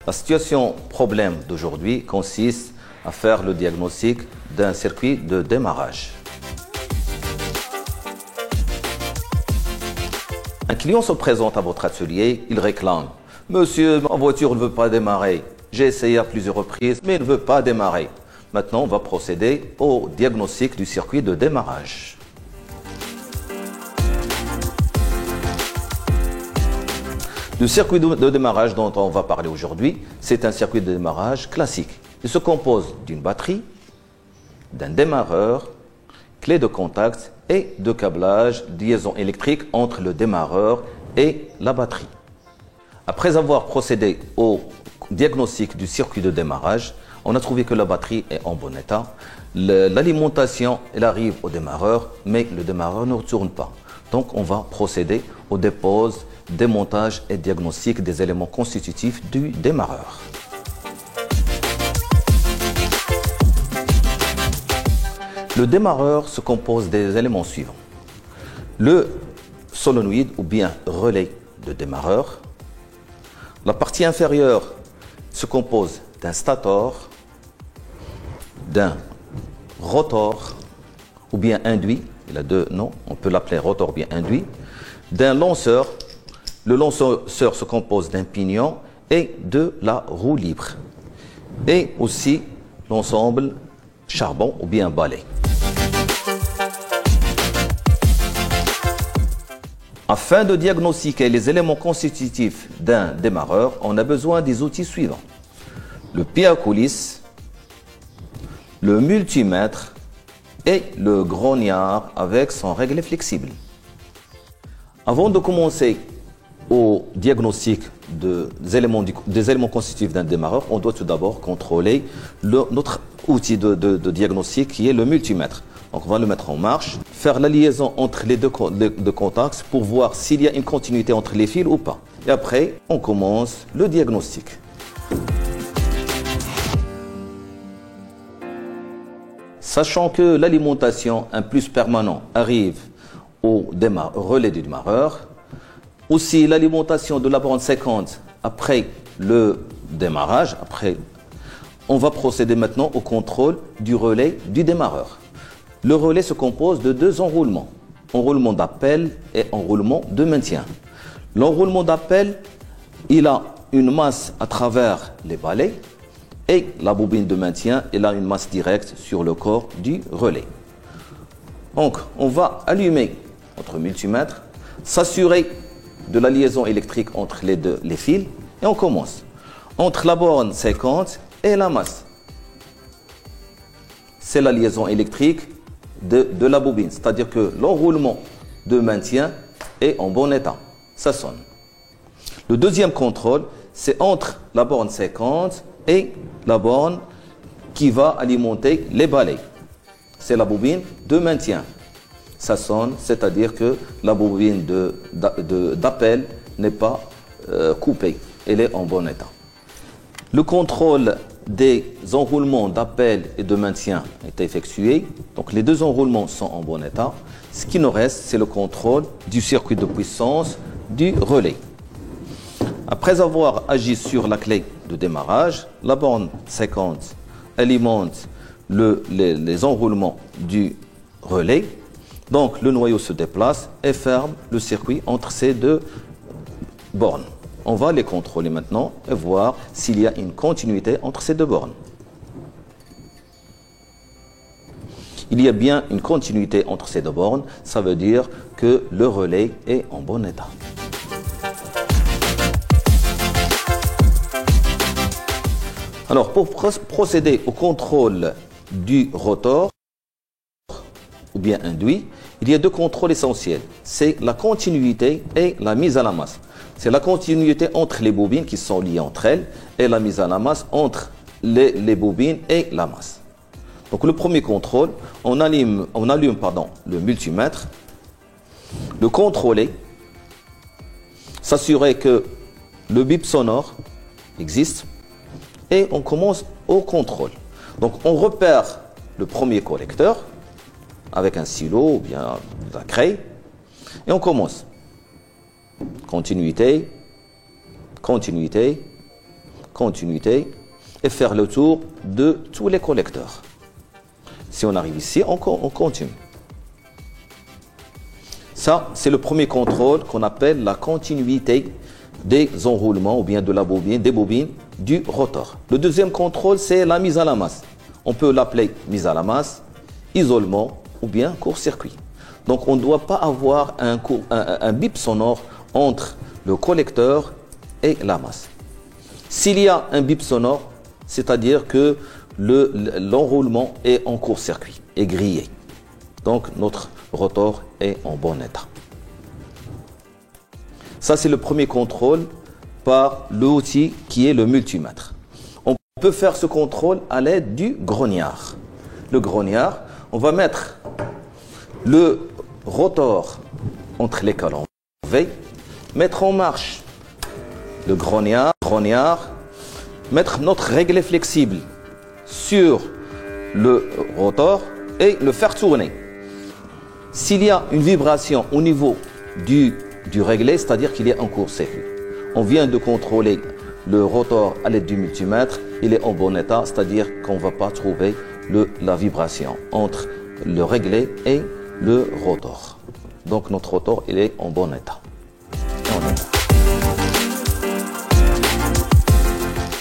La situation problème d'aujourd'hui consiste à faire le diagnostic d'un circuit de démarrage. Un client se présente à votre atelier, il réclame « Monsieur, ma voiture ne veut pas démarrer. J'ai essayé à plusieurs reprises, mais elle ne veut pas démarrer. » Maintenant, on va procéder au diagnostic du circuit de démarrage. Le circuit de démarrage dont on va parler aujourd'hui, c'est un circuit de démarrage classique. Il se compose d'une batterie, d'un démarreur, clé de contact et de câblage, liaison électrique entre le démarreur et la batterie. Après avoir procédé au diagnostic du circuit de démarrage, on a trouvé que la batterie est en bon état. L'alimentation, elle arrive au démarreur, mais le démarreur ne tourne pas. Donc on va procéder au dépose, démontage et diagnostic des éléments constitutifs du démarreur. Le démarreur se compose des éléments suivants. Le solénoïde ou bien relais de démarreur. La partie inférieure se compose d'un stator, d'un rotor ou bien induit. Il a deux noms, on peut l'appeler rotor ou bien induit. D'un lanceur. Le lanceur se compose d'un pignon et de la roue libre. Et aussi l'ensemble charbon ou bien balai. Afin de diagnostiquer les éléments constitutifs d'un démarreur, on a besoin des outils suivants. Le pied à coulisse, le multimètre et le grognard avec son réglet flexible. Avant de commencer au diagnostic des éléments constitutifs d'un démarreur, on doit tout d'abord contrôler notre outil de diagnostic qui est le multimètre. Donc on va le mettre en marche, faire la liaison entre les deux contacts pour voir s'il y a une continuité entre les fils ou pas. Et après, on commence le diagnostic. Sachant que l'alimentation, un plus permanent, arrive au relais du démarreur, aussi l'alimentation de la borne 50 après le démarrage, on va procéder maintenant au contrôle du relais du démarreur. Le relais se compose de deux enroulements, enroulement d'appel et enroulement de maintien. L'enroulement d'appel, il a une masse à travers les balais et la bobine de maintien, il a une masse directe sur le corps du relais. Donc, on va allumer notre multimètre, s'assurer de la liaison électrique entre les fils et on commence. Entre la borne 50 et la masse. C'est la liaison électrique de la bobine, c'est-à-dire que l'enroulement de maintien est en bon état. Ça sonne. Le deuxième contrôle, c'est entre la borne 50 et la borne qui va alimenter les balais. C'est la bobine de maintien. Ça sonne, c'est-à-dire que la bobine d'appel n'est pas coupée, elle est en bon état. Le contrôle des enroulements d'appel et de maintien est effectué, donc les deux enroulements sont en bon état. Ce qui nous reste, c'est le contrôle du circuit de puissance du relais. Après avoir agi sur la clé de démarrage, la borne 50 alimente les enroulements du relais. Donc le noyau se déplace et ferme le circuit entre ces deux bornes. On va les contrôler maintenant et voir s'il y a une continuité entre ces deux bornes. Il y a bien une continuité entre ces deux bornes, ça veut dire que le relais est en bon état. Alors pour procéder au contrôle du rotor, ou bien induit, il y a deux contrôles essentiels. C'est la continuité et la mise à la masse. C'est la continuité entre les bobines qui sont liées entre elles et la mise à la masse entre les bobines et la masse. Donc le premier contrôle, on allume le multimètre, le contrôler, s'assurer que le bip sonore existe et on commence au contrôle. Donc on repère le premier collecteur avec un stylo ou bien la craie et on commence. Continuité, continuité, continuité et faire le tour de tous les collecteurs. Si on arrive ici, on continue. Ça, c'est le premier contrôle qu'on appelle la continuité des enroulements ou bien de la bobine, des bobines du rotor. Le deuxième contrôle, c'est la mise à la masse. On peut l'appeler mise à la masse, isolement ou bien court-circuit. Donc, on ne doit pas avoir un bip sonore entre le collecteur et la masse. S'il y a un bip sonore, c'est-à-dire que l'enroulement est en court-circuit, est grillé. Donc, notre rotor est en bon état. Ça, c'est le premier contrôle par l'outil qui est le multimètre. On peut faire ce contrôle à l'aide du grognard. Le grognard, on va mettre le rotor entre les cales en V, mettre en marche le grognard, mettre notre réglet flexible sur le rotor et le faire tourner. S'il y a une vibration au niveau du réglet, c'est-à-dire qu'il y a un court-circuit. On vient de contrôler le rotor à l'aide du multimètre, il est en bon état, c'est-à-dire qu'on ne va pas trouver la vibration entre le réglet et le rotor. Donc notre rotor, il est en bon état.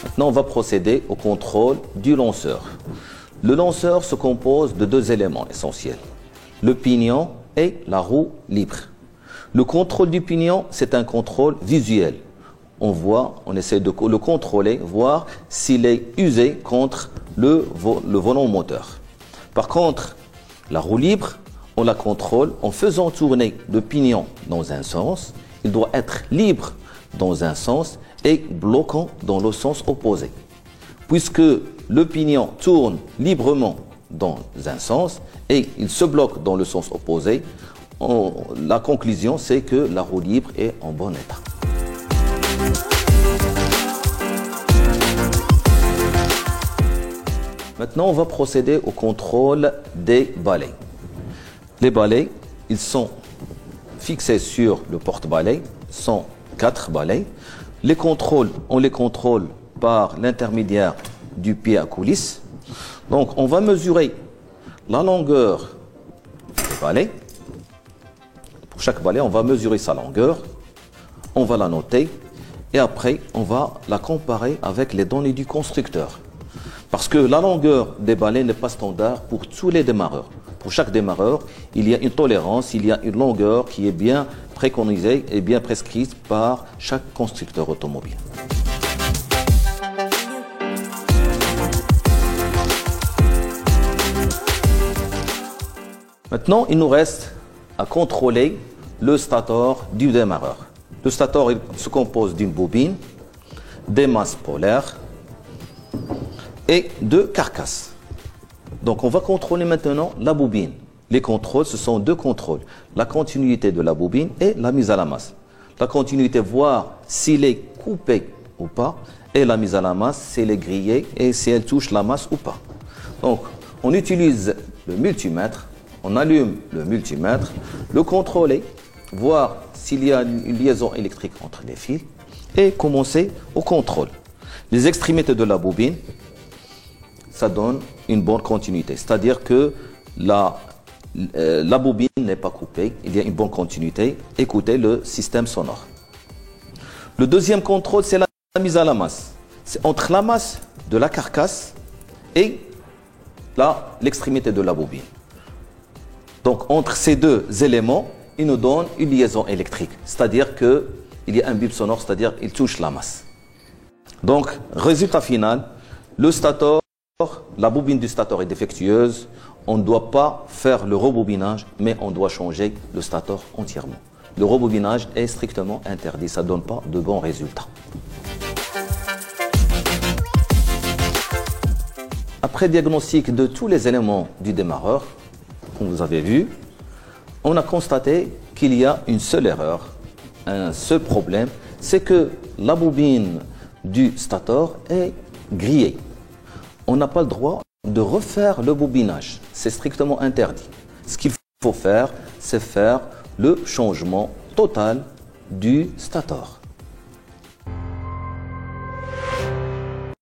Maintenant, on va procéder au contrôle du lanceur. Le lanceur se compose de deux éléments essentiels, le pignon et la roue libre. Le contrôle du pignon, c'est un contrôle visuel. On voit, on essaie de le contrôler, voir s'il est usé contre le volant moteur. Par contre, la roue libre, on la contrôle en faisant tourner le pignon dans un sens. Il doit être libre dans un sens et bloquant dans le sens opposé. Puisque le pignon tourne librement dans un sens et il se bloque dans le sens opposé, la conclusion, c'est que la roue libre est en bon état. Maintenant, on va procéder au contrôle des balais. Les balais, ils sont fixés sur le porte-balai, sont 4 balais. Les contrôles, on les contrôle par l'intermédiaire du pied à coulisse. Donc, on va mesurer la longueur du balai. Pour chaque balai, on va mesurer sa longueur, on va la noter et après, on va la comparer avec les données du constructeur. Parce que la longueur des balais n'est pas standard pour tous les démarreurs. Pour chaque démarreur, il y a une tolérance, il y a une longueur qui est bien préconisée et bien prescrite par chaque constructeur automobile. Maintenant, il nous reste à contrôler le stator du démarreur. Le stator il se compose d'une bobine, des masses polaires et de carcasses. Donc on va contrôler maintenant la bobine. Les contrôles, ce sont deux contrôles. La continuité de la bobine et la mise à la masse. La continuité, voir s'il est coupé ou pas. Et la mise à la masse, s'il est grillé et si elle touche la masse ou pas. Donc on utilise le multimètre. On allume le multimètre, le contrôler, voir s'il y a une liaison électrique entre les fils et commencer au contrôle. Les extrémités de la bobine, ça donne une bonne continuité. C'est-à-dire que la bobine n'est pas coupée, il y a une bonne continuité. Écoutez le système sonore. Le deuxième contrôle, c'est la mise à la masse. C'est entre la masse de la carcasse et l'extrémité de la bobine. Donc, entre ces deux éléments, il nous donne une liaison électrique. C'est-à-dire qu'il y a un bip sonore, c'est-à-dire qu'il touche la masse. Donc, résultat final, le stator, la bobine du stator est défectueuse. On ne doit pas faire le rebobinage, mais on doit changer le stator entièrement. Le rebobinage est strictement interdit. Ça ne donne pas de bons résultats. Après diagnostic de tous les éléments du démarreur, comme vous avez vu, on a constaté qu'il y a une seule erreur, un seul problème, c'est que la bobine du stator est grillée. On n'a pas le droit de refaire le bobinage, c'est strictement interdit. Ce qu'il faut faire, c'est faire le changement total du stator.